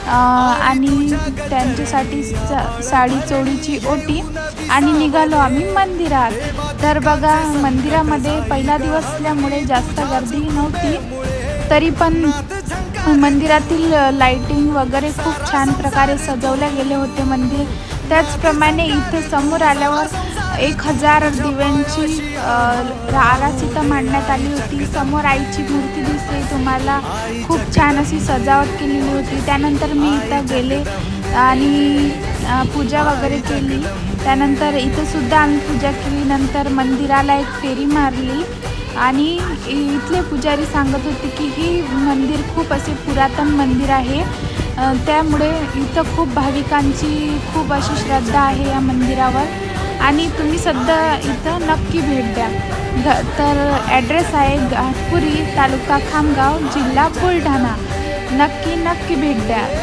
आणि त्यांच्यासाठी साडी चोळीची ओटी आणि निघालो आम्ही मंदिरात. तर बघा, मंदिरामध्ये पहिला दिवस असल्यामुळे जास्त गर्दी नव्हती, तरी पण मंदिरातील लाईटिंग वगैरे खूप छान प्रकारे सजवले गेले होते मंदिर. त्याचप्रमाणे इथे समोर आल्यावर 1000 दिव्यांची आरास इथं मांडण्यात आली होती. समोर आईची मूर्ती दिसते तुम्हाला, खूप छान अशी सजावट केलेली होती. त्यानंतर मी इथं गेले आणि पूजा वगैरे केली. त्यानंतर इथंसुद्धा आम्ही पूजा केली. नंतर मंदिराला एक फेरी मारली आणि इथले पुजारी सांगत होते की ही मंदिर खूप असे पुरातन मंदिर आहे, त्यामुळे इथं खूप भाविकांची खूप अशी श्रद्धा आहे या मंदिरावर आणि तुम्ही सध्या इथं नक्की भेट द्या. तर ॲड्रेस आहे घाटपुरी, तालुका खामगाव, जिल्हा बुलढाणा. नक्की भेट द्या.